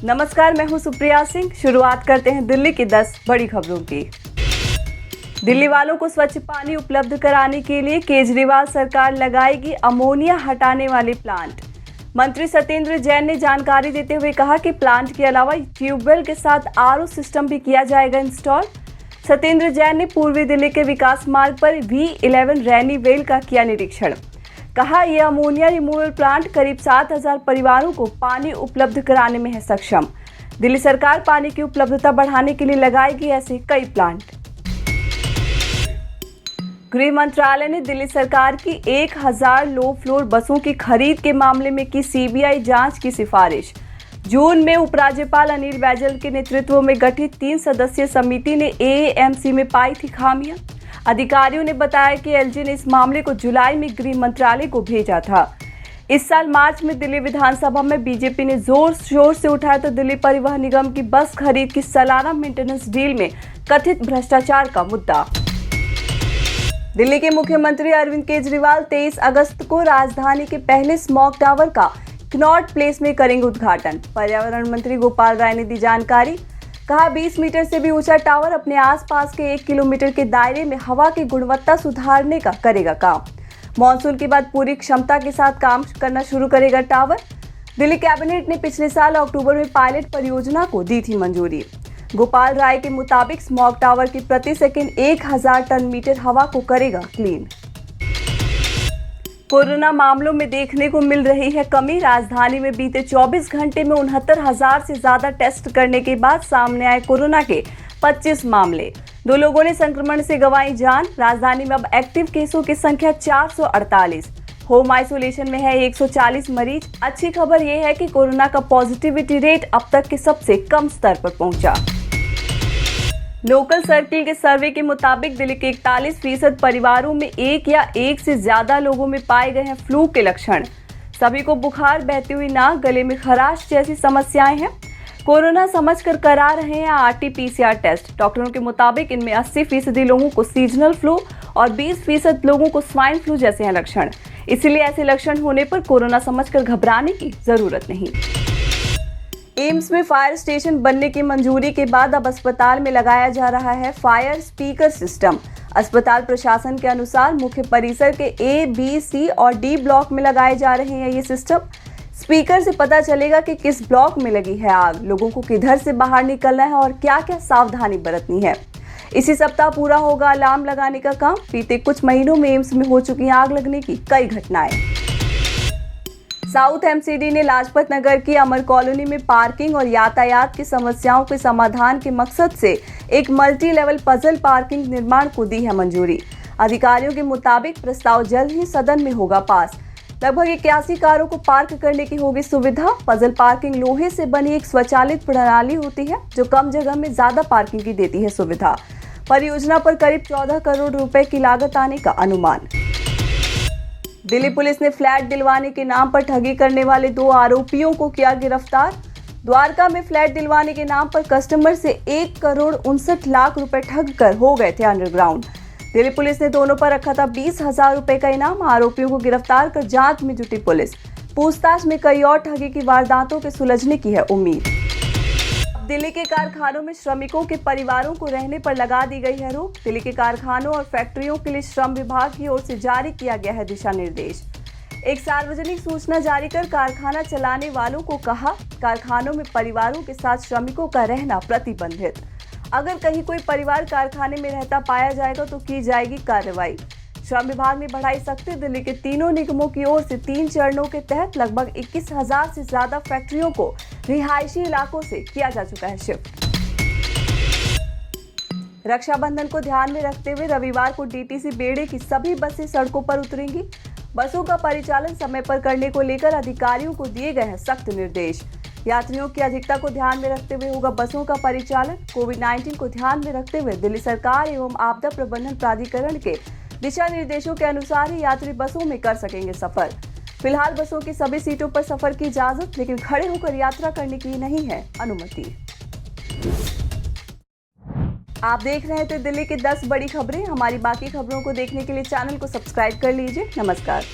नमस्कार, मैं हूं सुप्रिया सिंह। शुरुआत करते हैं दिल्ली की 10 बड़ी खबरों की। दिल्ली वालों को स्वच्छ पानी उपलब्ध कराने के लिए केजरीवाल सरकार लगाएगी अमोनिया हटाने वाले प्लांट। मंत्री सत्येंद्र जैन ने जानकारी देते हुए कहा कि प्लांट के अलावा ट्यूबवेल के साथ आरओ सिस्टम भी किया जाएगा इंस्टॉल। सत्येंद्र जैन ने पूर्वी दिल्ली के विकास मार्ग पर V11 रैनी वेल का किया निरीक्षण। कहा, यह अमोनिया रिमूवल प्लांट करीब 7,000 परिवारों को पानी उपलब्ध कराने में है सक्षम। दिल्ली सरकार पानी की उपलब्धता बढ़ाने के लिए लगाएगी ऐसे कई प्लांट। गृह मंत्रालय ने दिल्ली सरकार की 1,000 लो फ्लोर बसों की खरीद के मामले में की सीबीआई जांच की सिफारिश। जून में उपराज्यपाल अनिल बैजल के नेतृत्व में गठित 3 सदस्यीय समिति ने एएमसी में पाई थी खामियां। अधिकारियों ने बताया कि एलजी ने इस मामले को जुलाई में गृह मंत्रालय को भेजा था। इस साल मार्च में दिल्ली विधानसभा में बीजेपी ने जोर शोर से उठाया तो दिल्ली परिवहन निगम की बस खरीद की सालाना मेंटेनेंस डील में कथित भ्रष्टाचार का मुद्दा। दिल्ली के मुख्यमंत्री अरविंद केजरीवाल 23 अगस्त को राजधानी के पहले स्मॉग टावर का कनॉट प्लेस में करेंगे उद्घाटन। पर्यावरण मंत्री गोपाल राय ने दी जानकारी। कहा, 20 मीटर से भी ऊंचा टावर अपने आसपास के 1 किलोमीटर के दायरे में हवा की गुणवत्ता सुधारने का करेगा काम। मॉनसून के बाद पूरी क्षमता के साथ काम करना शुरू करेगा टावर। दिल्ली कैबिनेट ने पिछले साल अक्टूबर में पायलट परियोजना को दी थी मंजूरी। गोपाल राय के मुताबिक स्मॉग टावर की प्रति सेकंड 1,000 टन मीटर हवा को करेगा क्लीन। कोरोना मामलों में देखने को मिल रही है कमी। राजधानी में बीते 24 घंटे में 69,000 से ज्यादा टेस्ट करने के बाद सामने आए कोरोना के 25 मामले। 2 लोगों ने संक्रमण से गंवाई जान। राजधानी में अब एक्टिव केसों की संख्या 448। होम आइसोलेशन में है 140 मरीज। अच्छी खबर यह है कि कोरोना का पॉजिटिविटी रेट अब तक के सबसे कम स्तर पर पहुंचा। लोकल सर्किल के सर्वे के मुताबिक दिल्ली के 41% परिवारों में एक या एक से ज्यादा लोगों में पाए गए हैं फ्लू के लक्षण। सभी को बुखार, बहती हुई नाक, गले में खराश जैसी समस्याएं हैं। कोरोना समझकर करा रहे हैं आरटी-पीसीआर टेस्ट। डॉक्टरों के मुताबिक इनमें 80% लोगों को सीजनल फ्लू और 20% लोगों को स्वाइन फ्लू जैसे हैं लक्षण। इसीलिए ऐसे लक्षण होने पर कोरोना समझकर घबराने की जरूरत नहीं। एम्स में फायर स्टेशन बनने की मंजूरी के बाद अब अस्पताल में लगाया जा रहा है फायर स्पीकर सिस्टम। अस्पताल प्रशासन के अनुसार मुख्य परिसर के ए, बी, सी और डी ब्लॉक में लगाए जा रहे हैं ये सिस्टम। स्पीकर से पता चलेगा कि किस ब्लॉक में लगी है आग, लोगों को किधर से बाहर निकलना है और क्या क्या सावधानी बरतनी है। इसी सप्ताह पूरा होगा अलार्म लगाने का काम। बीते कुछ महीनों में एम्स में हो चुकी आग लगने की कई घटनाएं। साउथ एमसीडी ने लाजपत नगर की अमर कॉलोनी में पार्किंग और यातायात की समस्याओं के समाधान के मकसद से एक मल्टी लेवल पजल पार्किंग निर्माण को दी है मंजूरी। अधिकारियों के मुताबिक प्रस्ताव जल्द ही सदन में होगा पास। लगभग 81 कारों को पार्क करने की होगी सुविधा। पजल पार्किंग लोहे से बनी एक स्वचालित प्रणाली होती है जो कम जगह में ज्यादा पार्किंग की देती है सुविधा। परियोजना पर करीब 14 करोड़ रुपए की लागत आने का अनुमान। दिल्ली पुलिस ने फ्लैट दिलवाने के नाम पर ठगी करने वाले 2 आरोपियों को किया गिरफ्तार। द्वारका में फ्लैट दिलवाने के नाम पर कस्टमर से 1 करोड़ 59 लाख रुपए ठग कर हो गए थे अंडरग्राउंड। दिल्ली पुलिस ने दोनों पर रखा था 20,000 रुपए का इनाम। आरोपियों को गिरफ्तार कर जांच में जुटी पुलिस। पूछताछ में कई और ठगी की वारदातों के सुलझने की है उम्मीद। दिल्ली के कारखानों में श्रमिकों के परिवारों को रहने पर लगा दी गई है रोक। दिल्ली के कारखानों और फैक्ट्रियों के लिए श्रम विभाग की ओर से जारी किया गया है दिशा निर्देश। एक सार्वजनिक सूचना जारी कर कारखाना चलाने वालों को कहा, कारखानों में परिवारों के साथ श्रमिकों का रहना प्रतिबंधित। अगर कहीं कोई परिवार कारखाने में रहता पाया जाएगा तो की जाएगी कार्रवाई। श्रम विभाग ने बढ़ाई सख्ती। दिल्ली के तीनों निगमों की ओर से 3 चरणों के तहत लगभग 21,000 से ज्यादा फैक्ट्रियों को रिहायशी इलाकों से किया जा चुका है शिफ्ट। रक्षाबंधन को ध्यान में रखते हुए रविवार को डीटीसी बेड़े की सभी बसें सड़कों पर उतरेंगी। बसों का परिचालन समय पर करने को लेकर अधिकारियों को दिए गए हैं सख्त निर्देश। यात्रियों की अधिकता को ध्यान में रखते हुए होगा बसों का परिचालन। कोविड-19 को ध्यान में रखते हुए दिल्ली सरकार एवं आपदा प्रबंधन प्राधिकरण के दिशा निर्देशों के अनुसार ही यात्री बसों में कर सकेंगे सफर। फिलहाल बसों की सभी सीटों पर सफर की इजाजत, लेकिन खड़े होकर यात्रा करने की नहीं है अनुमति। आप देख रहे थे दिल्ली की 10 बड़ी खबरें। हमारी बाकी खबरों को देखने के लिए चैनल को सब्सक्राइब कर लीजिए। नमस्कार।